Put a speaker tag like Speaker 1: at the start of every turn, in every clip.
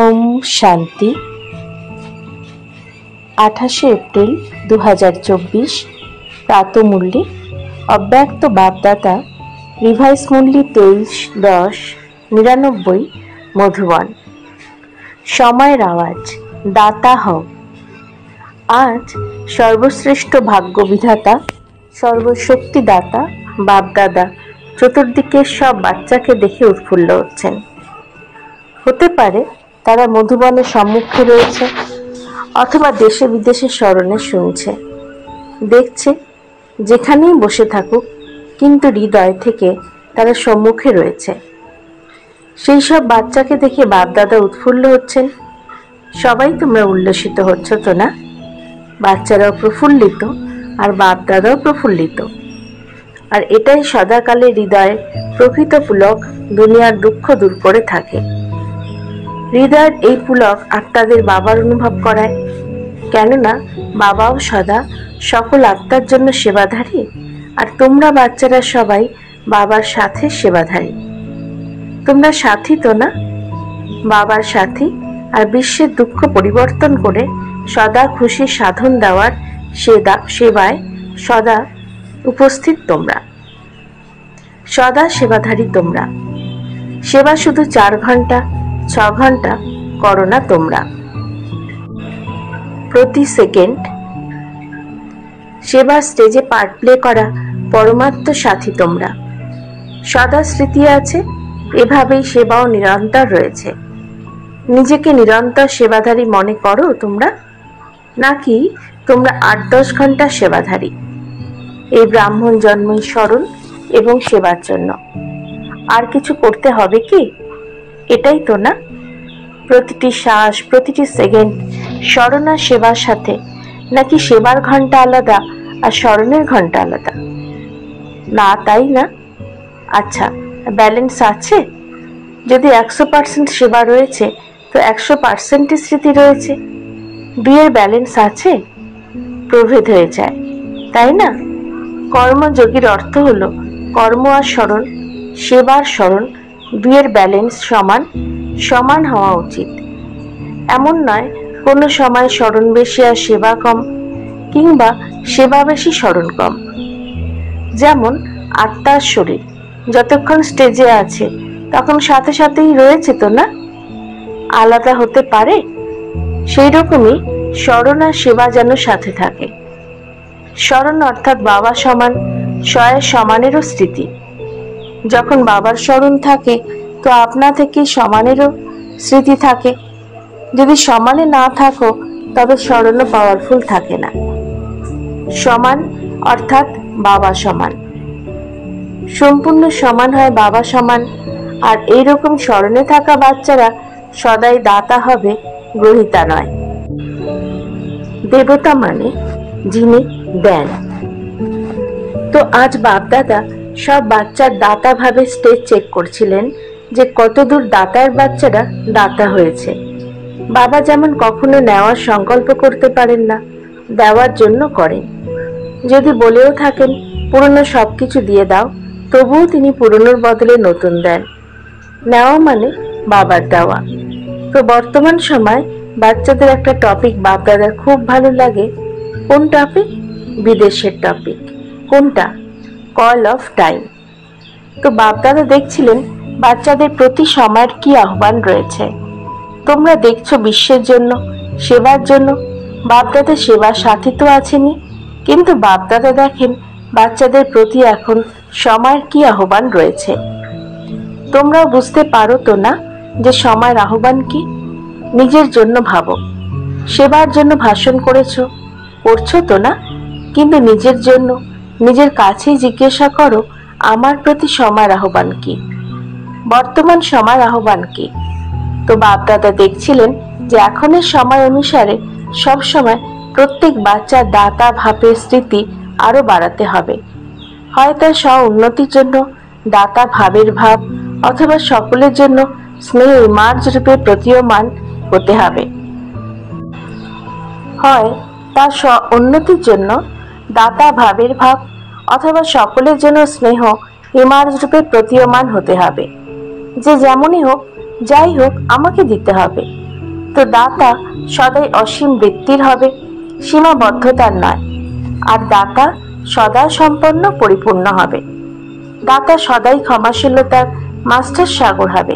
Speaker 1: ওম শান্তি। 28 এপ্রিল 2024 প্রাতঃমূল্যে অব্যক্ত বাপদাতা রিভাইস মূল্যে 23-10-99 মধুবন। সময়ের আওয়াজ, দাতা হও। আজ সর্বশ্রেষ্ঠ ভাগ্য বিধাতা, সর্বশক্তিদাতা বাপদাদা চতুর্দিকের সব বাচ্চাকে দেখে উৎফুল্ল হচ্ছেন। হতে পারে তারা মধুবনের সম্মুখে রয়েছে, অথবা দেশে বিদেশে স্মরণে শুনছে, দেখছে। যেখানেই বসে থাকুক, কিন্তু হৃদয় থেকে তারা সম্মুখে রয়েছে। সেই সব বাচ্চাকে দেখে বাপদাদা উৎফুল্ল হচ্ছেন। সবাই তোমরা উল্লসিত হচ্ছ তো না? বাচ্চারাও প্রফুল্লিত আর বাপদাদাও প্রফুল্লিত। আর এটাই সদাকালে হৃদয়ে প্রকৃত পুলক দুনিয়ার দুঃখ দূর করে থাকে। হৃদয়ের এই পুলক আত্মাদের বাবার অনুভব করায়, কেননা বাবাও সদা সকল আত্মার জন্য সেবাধারী, আর তোমরা বাচ্চারা সবাই বাবার সাথে সেবাধারী। তোমরা সাথী তো না? বাবার সাথী, আর বিশ্বের দুঃখ পরিবর্তন করে সদা খুশি সাধন দেওয়ার সেবায় সদা উপস্থিত তোমরা। সদা সেবাধারী তোমরা। সেবা শুধু 4 ঘন্টা 6 ঘন্টা করো না তোমরা, প্রতি সেকেন্ড। সেবা স্টেজে পার্ট প্লে করা পরমাত্ম সাথী তোমরা। সদা স্মৃতি আছে, এভাবেই সেবাও নিরন্তর রয়েছে। নিজেকে নিরন্তর সেবাধারী মনে করো তোমরা, নাকি তোমরা 8-10 ঘন্টা সেবাধারী? এই ব্রাহ্মণ জন্মই স্মরণ এবং সেবার জন্য। আর কিছু করতে হবে কি? এটাই তো না? প্রতিটি শ্বাস, প্রতিটি সেকেন্ড স্মরণ আর সেবার সাথে, নাকি সেবার ঘন্টা আলাদা আর স্মরণের ঘন্টা আলাদা? না, তাই না? আচ্ছা, ব্যালেন্স আছে? যদি 100% সেবা রয়েছে, তো 100% স্মৃতি রয়েছে। দুইয়ের ব্যালেন্স আছে? প্রভেদ হয়ে যায়, তাই না? কর্মযোগীর অর্থ হলো কর্ম আর স্মরণ, সেবার স্মরণ, দুইয়ের ব্যালেন্স সমান সমান হওয়া উচিত। এমন নয় কোনো সময় স্মরণ বেশি আর সেবা কম, কিংবা সেবা বেশি স্মরণ কম। যেমন আত্মার শরীর যতক্ষণ স্টেজে আছে তখন সাথে সাথেই রয়েছে তো না? আলাদা হতে পারে? সেই রকমই স্মরণ আর সেবা যেন সাথে থাকে। স্মরণ অর্থাৎ বাবা সমান, স্বয়ের সমানেরও স্মৃতি। যখন বাবার স্মরণ থাকে, তো আপনা থেকে সমানেরও স্মৃতি থাকে। যদি সমানে না থাকো, তবে স্মরণও পাওয়ারফুল থাকে না। সমান অর্থাৎ বাবা সমান, সম্পূর্ণ সমান হয় বাবা সমান। আর এইরকম স্মরণে থাকা বাচ্চারা সদাই দাতা হবে, গ্রহিতা নয়। দেবতা মানে যিনি দেন। তো আজ বাপদাদা সব বাচ্চার দাতা ভাবে স্টেজ চেক করছিলেন, যে কতদূর দাতার বাচ্চারা দাতা হয়েছে। বাবা যেমন কখনো নেওয়ার সংকল্প করতে পারেন না, দেওয়ার জন্য করেন। যদি বলেও থাকেন পুরনো সবকিছু দিয়ে দাও, তবুও তিনি পুরনোর বদলে নতুন দেন। নেওয়া মানে বাবার দেওয়া। তো বর্তমান সময় বাচ্চাদের একটা টপিক বাপদাদার খুব ভালো লাগে। কোন টপিক? বিদেশের টপিক। কোনটা? Call of time. তো বাপদাদা দেখছিলেন বাচ্চাদের প্রতি সময়ের কি আহ্বান রয়েছে। তোমরা দেখছো বিশ্বের জন্য, সেবার জন্য। বাপদাদা সেবার সাথী তো আছেনই, কিন্তু বাপদাদা দেখেন বাচ্চাদের প্রতি এখন সময়ের কি আহ্বান রয়েছে। তোমরাও বুঝতে পারো তো না যে সময়ের আহ্বান কি? নিজের জন্য ভাবো। সেবার জন্য ভাষণ করছো তো না? কিন্তু নিজের জন্য নিজের কাছেই জিজ্ঞাসা করো, আমার প্রতি সময়ের আহ্বান কি? বর্তমান সময়ের আহ্বান কি? তো বাপদাদা দেখছিলেন যে এখনের সময় অনুসারে সব সময় প্রত্যেক বাচ্চার দাতা ভাবের স্মৃতি আরো বাড়াতে হবে। হয় তার স্ব উন্নতির জন্য দাতা ভাবের ভাব, অথবা সকলের জন্য স্নেহ মার্জ রূপে প্রতীয়মান হতে হবে। হয় তার স্ব উন্নতির জন্য দাতা ভাবের ভাব, অথবা সকলের জন্য স্নেহ ইমার্জ রূপে প্রতীয়মান হতে হবে। যে যেমনই হোক, যাই হোক, আমাকে দিতে হবে, তো দাতা সদাই অসীম বৃত্তির হবে, সীমাবদ্ধতার নয়। আর দাতা সদা সম্পন্ন পরিপূর্ণ হবে। দাতা সদাই ক্ষমাশীলতার মাস্টার সাগর হবে।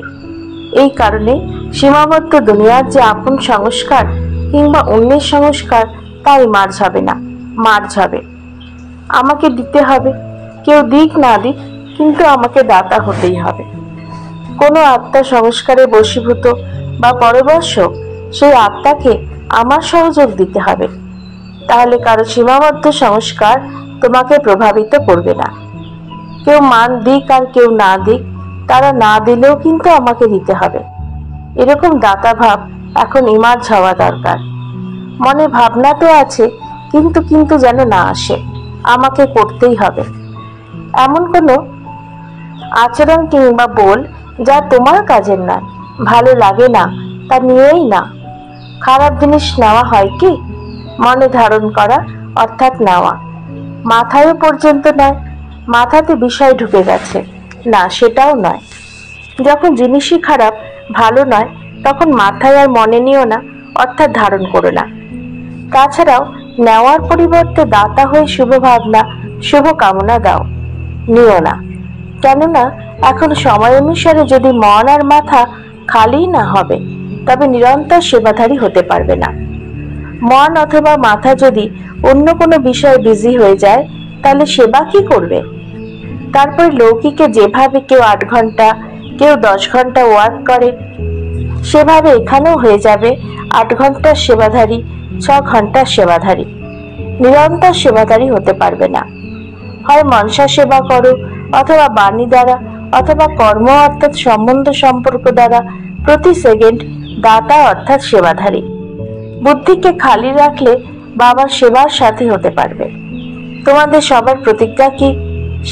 Speaker 1: এই কারণে সীমাবদ্ধ দুনিয়ার যে আপন সংস্কার কিংবা অন্যের সংস্কার তাই মার্জ হবে না, মার্জ হবে। আমাকে দিতে হবে, কেউ দিক না দিক, কিন্তু আমাকে দাতা হতেই হবে। কোনো আত্মা সংস্কারে বশীভূত বা পরবশ, সেই আত্মাকে আমার সহযোগ দিতে হবে। তাহলে কারো সীমাবদ্ধ সংস্কার তোমাকে প্রভাবিত করবে না। কেউ মান দিক আর কেউ না দিক, তারা না দিলেও কিন্তু আমাকে দিতে হবে। এরকম দাতা ভাব এখন ইমার্জ হওয়া দরকার। মনে ভাবনা তো আছে, কিন্তু কিন্তু যেন না আসে, আমাকে করতেই হবে। এমন কোনো আচরণ কিংবা বল যা তোমার কাজের নয়, ভালো লাগে না, তা নিয়েই না। খারাপ জিনিস নেওয়া হয় কি? মনে ধারণ করা অর্থাৎ নেওয়া। মাথায়ও পর্যন্ত নয়, মাথাতে বিষয় ঢুকে গেছে, না সেটাও নয়। যখন জিনিসই খারাপ, ভালো নয়, তখন মাথায় আর মনে নিও না, অর্থাৎ ধারণ করো না। তাছাড়াও নেওয়ার পরিবর্তে দাতা হয়ে শুভ ভাবনা, শুভ কামনা দাও, নিও না। কেননা এখন সময় অনুসারে যদি মন আর মাথা খালি না হবে, তবে নিরন্তর সেবাধারী হতে পারবে না। মন অথবা মাথা যদি অন্য কোনো বিষয়ে বিজি হয়ে যায়, তাহলে সেবা কি করবে? তারপর লৌকিকে যেভাবে কেউ 8 ঘন্টা, কেউ 10 ঘন্টা ওয়ার্ক করে, সেভাবে এখানেও হয়ে যাবে 8 ঘন্টার সেবাধারী, 6 ঘন্টার সেবাধারী। নিরন্তর সেবাধারী হতে পারবে না। হয় মনসা সেবা করো, অথবা বাণী দ্বারা, অথবা কর্ম অর্থাৎ সম্বন্ধ সম্পর্ক দ্বারা প্রতি সেকেন্ড দাতা অর্থাৎ সেবাধারী। বুদ্ধিকে খালি রাখলে বাবার সেবার সাথে হতে পারবে। তোমাদের সবার প্রতিজ্ঞা কি?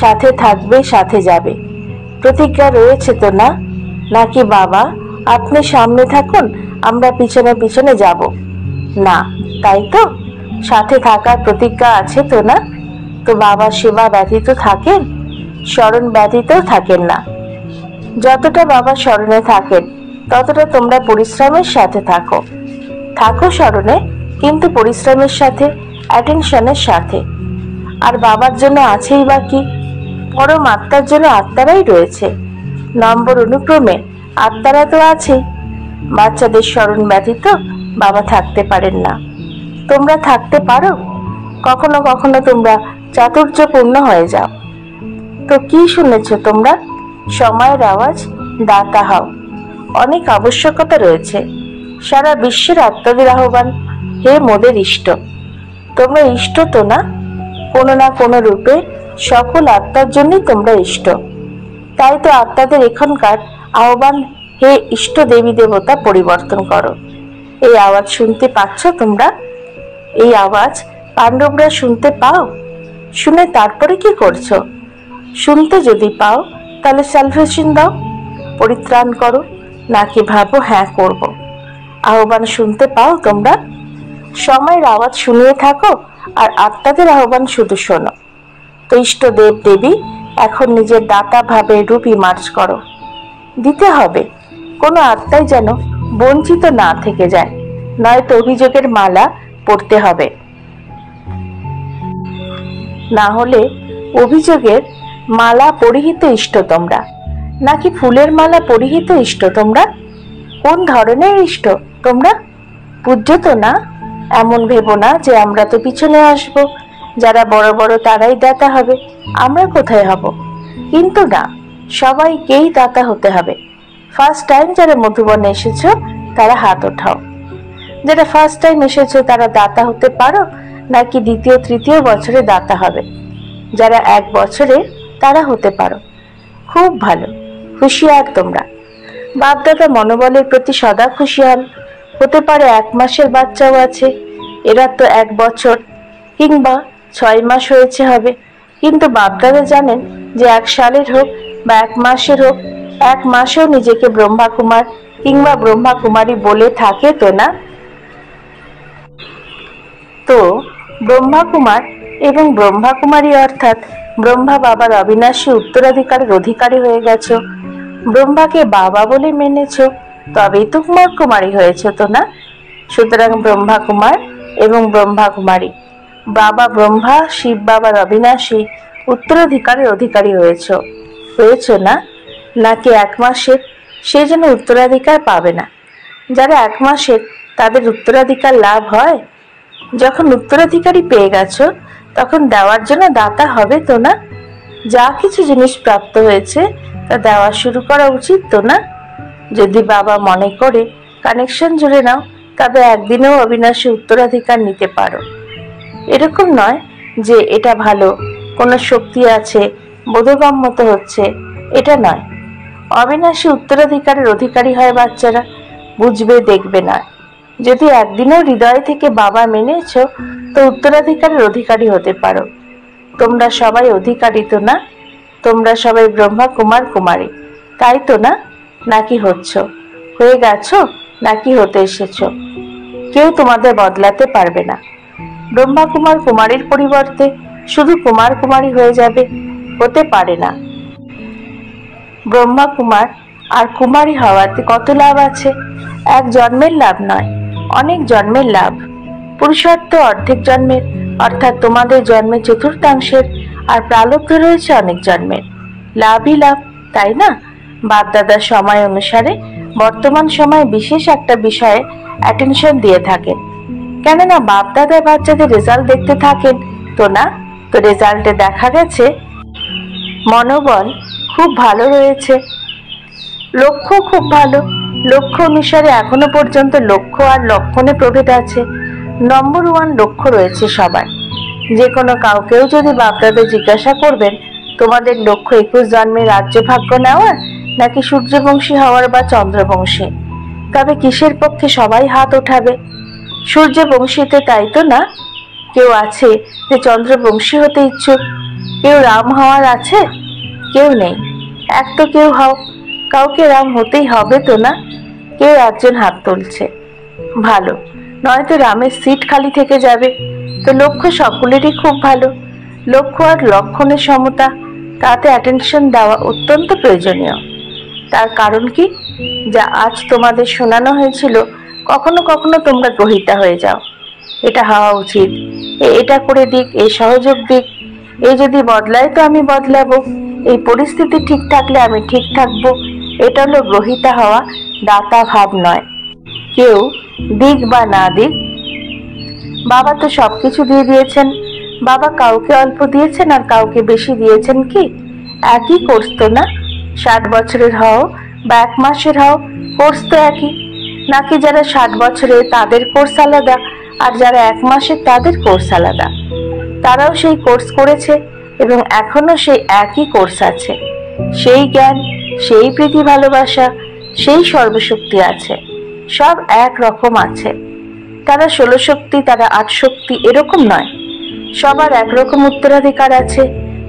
Speaker 1: সাথে থাকবে, সাথে যাবে। প্রতিজ্ঞা রয়েছে তো না? নাকি বাবা আপনি সামনে থাকুন, আমরা পিছনে পিছনে যাব? না, তাই তো? সাথে থাকার প্রতিজ্ঞা আছে তো না? তো বাবার সেবা ব্যতীত থাকেন, স্মরণ ব্যতীত থাকেন না। যতটা বাবার স্মরণে থাকেন, ততটা তোমরা পরিশ্রমের সাথে থাকো। থাকো স্মরণে, কিন্তু পরিশ্রমের সাথে, অ্যাটেনশনের সাথে। আর বাবার জন্য আছেই বা কি? পরম আত্মার জন্য আত্মারাই রয়েছে। নম্বর অনুক্রমে আত্মারা তো আছেই। বাচ্চাদের স্মরণ ব্যতীত বাবা থাকতে পারেন না। তোমরা থাকতে পারো? কখনো কখনো তোমরা চাতুর্যপূর্ণ হয়ে যাও। তো কি শুনেছ তোমরা? সময়ের আওয়াজ, দাতা হও। অনেক আবশ্যকতা রয়েছে। সারা বিশ্বের আত্মাদের আহ্বান, হে মোদের ইষ্ট। তোমরা ইষ্ট তো না? কোনো না কোনো রূপে সকল আত্মার জন্যই তোমরা ইষ্ট। তাই তো আত্মাদের এখানকার আহ্বান, হে ইষ্ট দেবী দেবতা পরিবর্তন করো। এই আওয়াজ শুনতে পাচ্ছ তোমরা? এই আওয়াজ পাণ্ডবরা শুনতে পাও? শুনে তারপরে কি করছো? শুনতে যদি পাও, তাহলে সালভেশন দাও, পরিত্রাণ করো, নাকি ভাবো হ্যাঁ করব? আহ্বান শুনতে পাও তোমরা? সময়ের আওয়াজ শুনিয়ে থাকো, আর আত্মাদের আহ্বান শুধু শোনো। তো ইষ্ট দেব দেবী এখন নিজের দাতা ভাবে রূপ ইমার্জ করো। দিতে হবে। কোনো আত্মাই যেন বঞ্চিত না থেকে যায়, নয়তো অভিযোগের মালা পড়তে হবে। না হলে অভিযোগের মালা পরিহিত ইষ্ট তোমরা, নাকি ফুলের মালা পরিহিত ইষ্ট তোমরা? কোন ধরনের ইষ্ট তোমরা? পূজ্য তো না? এমন ভেবো না যে আমরা তো পিছনে আসবো, যারা বড় বড় তারাই দাতা হবে, আমরা কোথায় হব? কিন্তু না, সবাইকেই দাতা হতে হবে। ফার্স্ট টাইম যারা মধুবনে এসেছো তারা হাত ওঠাও। যারা ফার্স্ট টাইম এসেছো তারা দাতা হতে পারো, নাকি দ্বিতীয় তৃতীয় বছরে দাতা হবে? যারা 1 বছরে, তারা হতে পারো। খুব ভালো, হুঁশিয়ার তোমরা। বাপদাদা মনোবলের প্রতি সদা খুশি হন। হতে পারে 1 মাসের বাচ্চাও আছে, এরা তো 1 বছর কিংবা 6 মাস হয়েছে হবে, কিন্তু বাপদাদা জানেন যে 1 সালের হোক বা 1 মাসের হোক, 1 মাসেও নিজেকে ব্রহ্মা কুমার কিংবা ব্রহ্মা কুমারী বলে থাকে তো না? তো ব্রহ্মা কুমার এবং ব্রহ্মা কুমারী অর্থাৎ ব্রহ্মা বাবার অবিনাশী উত্তরাধিকারের অধিকারী হয়ে গেছো। ব্রহ্মাকে বাবা বলে মেনেছ, তবেই তো কুমার কুমারী হয়েছে, তো না? সুতরাং ব্রহ্মা কুমার এবং ব্রহ্মা কুমারী, বাবা ব্রহ্মা, শিব বাবার অবিনাশী উত্তরাধিকারের অধিকারী হয়েছ না? নাকি 1 মাসের, সেই জন্য উত্তরাধিকার পাবে না? যারা 1 মাসের তাদের উত্তরাধিকার লাভ হয়? যখন উত্তরাধিকারী পেয়ে গেছো তখন দেওয়ার জন্য দাতা হবে, তো না? যা কিছু জিনিস প্রাপ্ত হয়েছে তা দেওয়া শুরু করা উচিত, তো না? যদি বাবা মনে করে কানেকশন জুড়ে নাও, তবে একদিনেও অবিনাশী উত্তরাধিকার নিতে পারো। এরকম নয় যে এটা ভালো, কোনো শক্তি আছে, বোধগম্যত হচ্ছে, এটা নয়। অবিনাশী উত্তরাধিকারের অধিকারী হয় বাচ্চারা, বুঝবে দেখবে না। যদি একদিনও হৃদয় থেকে বাবা মেনেছ তো উত্তরাধিকারের অধিকারী হতে পারো। তোমরা সবাই অধিকারী, তো না? তোমরা সবাই ব্রহ্মা কুমার কুমারী, তাই তো না? নাকি হয়ে গেছো, নাকি হতে এসেছো? কেউ তোমাদের বদলাতে পারবে না। ব্রহ্মা কুমার কুমারীর পরিবর্তে শুধু কুমার কুমারী হয়ে যাবে, হতে পারে না। ব্রহ্মা কুমার আর কুমারী হওয়াতে কত লাভ আছে? 1 জন্মের লাভ নয়, অনেক জন্মের লাভ। পুরুষার্থ অর্ধেক জন্মের, অর্থাৎ তোমাদের জন্মের চতুর্থাংশের, আর প্রালব্ধ রয়েছে অনেক জন্মের। লাভই লাভ, তাই না? বাপদাদার সময় অনুসারে বর্তমান সময়ে বিশেষ একটা বিষয়ে অ্যাটেনশন দিয়ে থাকেন, কেননা বাপদাদা বাচ্চাদের রেজাল্ট দেখতে থাকেন, তো না? তো রেজাল্টে দেখা গেছে মনোবল খুব ভালো রয়েছে, লক্ষ্য খুব ভালো। লক্ষ্য অনুসারে এখনো পর্যন্ত লক্ষ্য আর লক্ষণে প্রভেদ আছে। নম্বর 1 লক্ষ্য রয়েছে সবার। যে কোনো কাউকেও যদি বাপদাদা জিজ্ঞাসা করবেন তোমাদের লক্ষ্য 21 জন্মের রাজ্য ভাগ্য নেওয়ার নাকি সূর্যবংশী হওয়ার বা চন্দ্রবংশী, তবে কিসের পক্ষে সবাই হাত ওঠাবে? সূর্যবংশীতে, তাই তো না? কেউ আছে যে চন্দ্রবংশী হতে ইচ্ছুক? কেউ রাম হওয়ার আছে? কেউ নেই। এক তো কেউ হও, কাউকে রাম হতেই হবে, তো না? কেউ একজন হাত তুলছে, ভালো। নয়তো রামের সিট খালি থেকে যাবে। তো লক্ষ্য সকলেরই খুব ভালো। লক্ষ্য আর লক্ষণের সমতা, তাতে অ্যাটেনশন দেওয়া অত্যন্ত প্রয়োজনীয়। তার কারণ কি? যা আজ তোমাদের শোনানো হয়েছিল, কখনো কখনো তোমরা গ্রহিতা হয়ে যাও। এটা হওয়া উচিত, এটা করে দিক, এই সহযোগ দিক, এই যদি বদলায় তো আমি বদলাবো, এই পরিস্থিতি ঠিক থাকলে আমি ঠিক থাকবো। এটা হলো গ্রহিতা হওয়া, দাতা ভাব নয়। কেউ দিক বা না দিক, বাবা তো সবকিছু দিয়ে দিয়েছেন। বাবা কাউকে অল্প দিয়েছেন আর কাউকে বেশি দিয়েছেন কি? একই কোর্স তো না? 60 বছরের হও বা 1 মাসের হও, কোর্স তো একই। নাকি যারা 60 বছরের তাদের কোর্স আলাদা, আর যারা 1 মাসের তাদের কোর্স আলাদা? তারাও সেই কোর্স করেছে এবং এখনো সেই একই কোর্স আছে। সেই জ্ঞান, সেই প্রীতি ভালোবাসা, সেই সর্বশক্তি আছে, সব এক রকম আছে। তারা 16 শক্তি, তারা 8 শক্তি, এরকম নয়। সবার একরকম উত্তরাধিকার আছে।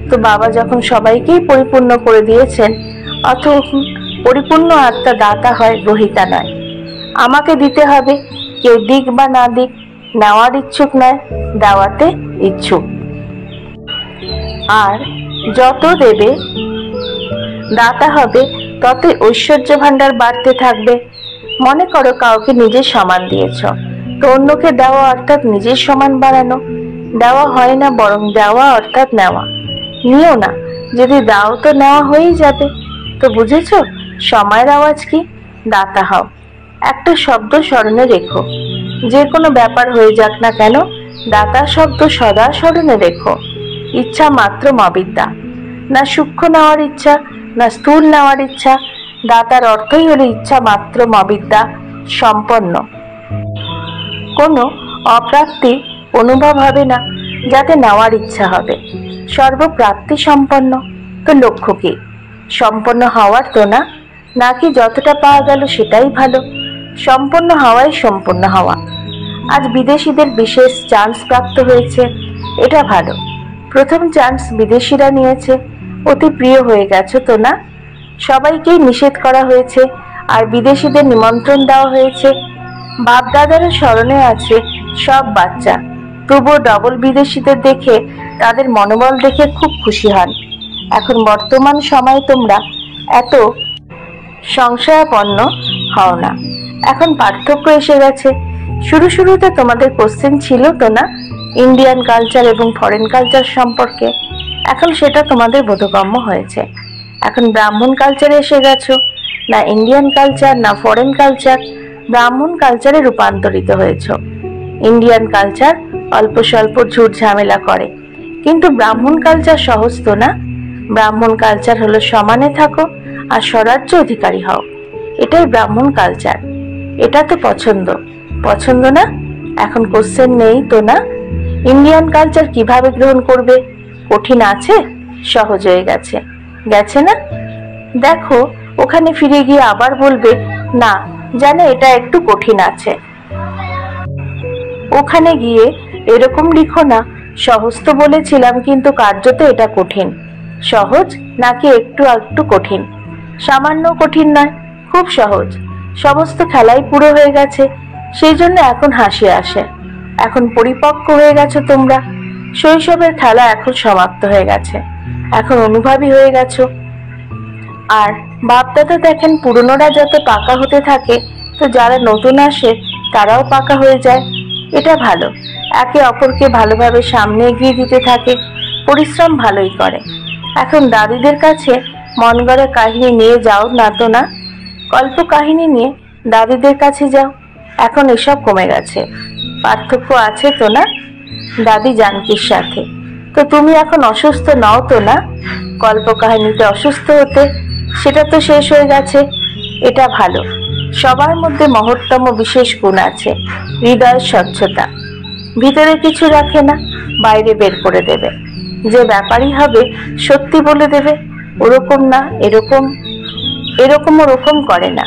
Speaker 1: তো বাবা যখন সবাইকেই পরিপূর্ণ করে দিয়েছেন, অথচ পরিপূর্ণ আত্মা দাতা হয়, গ্রহিতা নয়। আমাকে দিতে হবে, কেউ দিক বা না দিক, নেওয়ার ইচ্ছুক নয়, দেওয়াতে ইচ্ছুক। আর যত দেবে দাতা হবে, ততই ঐশ্বর্য ভান্ডার বাড়তে থাকবে। মনে করো কাউকে নিজের সমান দিয়েছ, তো অন্যকে দেওয়া অর্থাৎ নিজের সমান বাড়ানো। দেওয়া হয় না, বরং দেওয়া অর্থাৎ নেওয়া। নিও না, যদি দাও তো নেওয়া হয়েই যাবে। তো বুঝেছ সময়ের আওয়াজ কি? দাতা হও। একটা শব্দ স্মরণে রেখো, যে কোনো ব্যাপার হয়ে যাক না কেন, দাতা শব্দ সদা স্মরণে রেখো। ইচ্ছা মাত্র অবিদ্যা, না সূক্ষ্ম নেওয়ার ইচ্ছা, না স্থূল নেওয়ার ইচ্ছা। দাতার অর্থই হলো ইচ্ছা মাত্র অবিদ্যা সম্পন্ন। কোনো অপ্রাপ্তি অনুভব হবে না, যাতে নেওয়ার ইচ্ছা হবে। সর্বপ্রাপ্তি সম্পন্ন। তো লক্ষ্য কি? সম্পন্ন হওয়ার, তো না? নাকি যতটা পাওয়া গেল সেটাই ভালো? সম্পন্ন হওয়াই সম্পন্ন হওয়া। আজ বিদেশিদের বিশেষ চান্স প্রাপ্ত হয়েছে, এটা ভালো। প্রথম চান্স বিদেশিরা নিয়েছে, অতি প্রিয় হয়ে গেছে, তো না? সবাইকেই নিষেধ করা হয়েছে আর বিদেশিদের নিমন্ত্রণ দেওয়া হয়েছে। বাপদাদারও স্মরণে আছে সব বাচ্চা, তবুও ডবল বিদেশিদের দেখে তাদের মনোবল দেখে খুব খুশি হন। এখন বর্তমান সময়ে তোমরা এত সংশয়াপন্ন হও না। এখন পার্থক্য এসে গেছে। শুরুতে তোমাদের কোশ্চেন ছিল তো না ইন্ডিয়ান কালচার এবং ফরেন কালচার সম্পর্কে, এখন সেটা তোমাদের বোধগম্য হয়েছে। এখন ব্রাহ্মণ কালচারে এসে গেছো, না ইন্ডিয়ান কালচার না ফরেন কালচার, ব্রাহ্মণ কালচারে রূপান্তরিত হয়েছ। ইন্ডিয়ান কালচার অল্প স্বল্প ঝুট ঝামেলা করে, কিন্তু ব্রাহ্মণ কালচার সহজ তো না। ব্রাহ্মণ কালচার হলো সমানে থাকো আর স্বরাজ্য অধিকারী হও, এটাই ব্রাহ্মণ কালচার। এটা তো পছন্দ না? এখন কোশ্চেন নেই তো না ইন্ডিয়ান কালচার কিভাবে গ্রহণ করবে? কঠিন আছে, সহজ হয়ে গেছে না? দেখো ওখানে ফিরে গিয়ে আবার বলবে না জানে এটা একটু কঠিন আছে। ওখানে গিয়ে এরকম লিখো না সহজ তো বলেছিলাম কিন্তু কার্যত এটা কঠিন। সহজ নাকি একটু একটু কঠিন? সামান্য কঠিন নয়, খুব সহজ। সমস্ত খেলাই পুরো হয়ে গেছে, সেই জন্য এখন হাসি আসে। এখন পরিপক্ক হয়ে গেছো তোমরা, শৈশবের খেলা এখন সমাপ্ত হয়ে গেছে, এখন অনুভবী হয়ে গেছো। আর বাপদাদা দেখেন পুরনোরা যত পাকা হতে থাকে তো যারা নতুন আসে তারাও পাকা হয়ে যায়। এটা ভালো, একে অপরকে ভালোভাবে সামনে এগিয়ে দিতে থাকে, পরিশ্রম ভালোই করে। এখন দাদিদের কাছে মন গড়া কাহিনী নিয়ে যাও না তো না, গল্প কাহিনী নিয়ে দাদিদের কাছে যাও। এখন এসব কমে গেছে, পার্থক্য আছে তো না দাদি জানকীর সাথে। তো তুমি এখন অসুস্থ নও তো না, গল্প কাহিনীতে অসুস্থ হতে, সেটা তো শেষ হয়ে গেছে। এটা ভালো। সবার মধ্যে মহত্তম বিশেষ গুণ আছে, হৃদয়ের স্বচ্ছতা। ভিতরে কিছু রাখে না, বাইরে বের করে দেবে। যে ব্যাপারই হবে সত্যি বলে দেবে, ওরকম না এরকম, এরকম ওরকম করে না,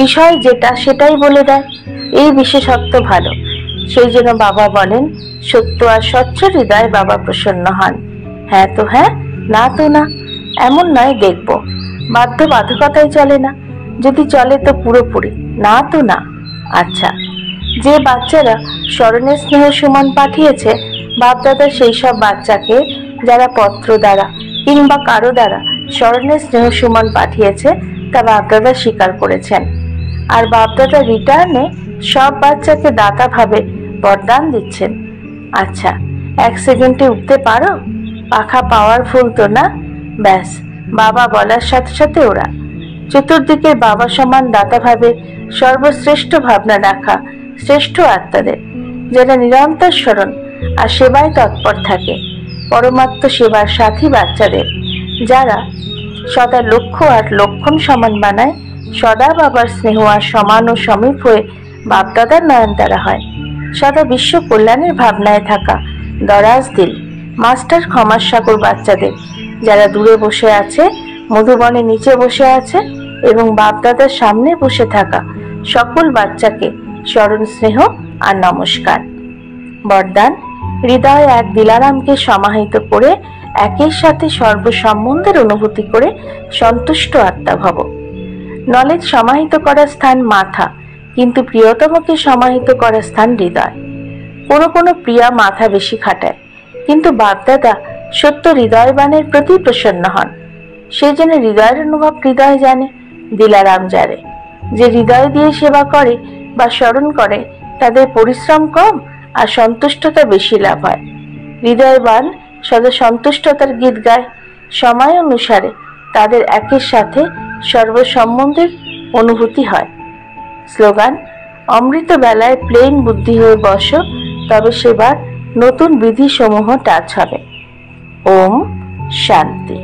Speaker 1: বিষয় যেটা সেটাই বলে দেয়। এই বিশেষত্ব ভালো। সেই জন্য বাবা বলেন সত্য আর স্বচ্ছ হৃদয় বাবা প্রসন্ন হন। হ্যাঁ তো হ্যাঁ, না তো না, এমন নয় দেখবো। বাধ্যবাধকতায় চলে না, যদি চলে তো পুরোপুরি, না তো না। আচ্ছা, যে বাচ্চারা স্মরণে স্নেহ সুমন পাঠিয়েছে বাপদাদা সেই সব বাচ্চাকে যারা পত্র দ্বারা কিংবা কারো দ্বারা স্মরণে স্নেহ সুমন পাঠিয়েছে তা বাপদাদা স্বীকার করেছেন। আর বাপদাদা রিটার্নে সব বাচ্চাকে দাতা ভাবে বরদান দিচ্ছেন। আচ্ছা, 1 সেকেন্ডে উঠতে পারো? পাখা পাওয়ারফুল তো না? ব্যাস, বাবা বলার সাথে সাথে ওরা চতুর্দিকের বাবা সমান দাতা ভাবে সর্বশ্রেষ্ঠ ভাবনা রাখা শ্রেষ্ঠ আত্মাদের, যারা নিরন্তর স্মরণ আর সেবায় তৎপর থাকে, পরমাত্ম সেবার সাথী বাচ্চাদের, যারা সদা লক্ষ্য আর লক্ষণ সমান বানায়, সদা বাবার স্নেহ আর সমান ও সমীপ হয়ে বাপদাদার নয়নতারা হয়, সদা বিশ্ব কল্যাণের ভাবনায় থাকা দরাজ দিল মাস্টার ক্ষমার সাগর বাচ্চাদের, যারা দূরে বসে আছে, মধুবনে নিচে বসে আছে এবং বাপদাদার সামনে বসে থাকা সকল বাচ্চাকে স্মরণ স্নেহ আর নমস্কার। বরদান, হৃদয় এক দিলারামকে সমাহিত করে একের সাথে সর্বসম্বন্ধের অনুভূতি করে সন্তুষ্ট আত্মা ভব। নলেজ সমাহিত করার স্থান মাথা, কিন্তু প্রিয়তমকে সমাহিত করার স্থান হৃদয়। কোনো প্রিয়া মাথা বেশি খাটায়, কিন্তু বাপদাদা সত্য হৃদয়বানের প্রতি প্রসন্ন হন। সেই জন্য হৃদয়ের অনুভব হৃদয় জানে, দিলারাম জানে। যে হৃদয় দিয়ে সেবা করে বা স্মরণ করে তাদের পরিশ্রম কম আর সন্তুষ্টতা বেশি লাভ হয়। হৃদয়বান সদা সন্তুষ্টতার গীত গায়, সময় অনুসারে তাদের একের সাথে সর্বসম্বন্ধের অনুভূতি হয়। স্লোগান, অমৃত বেলায় প্লেন বুদ্ধি হয়ে বসো, তবে সেবার নতুন বিধি সমূহ টাচ হবে। ওম শান্তি।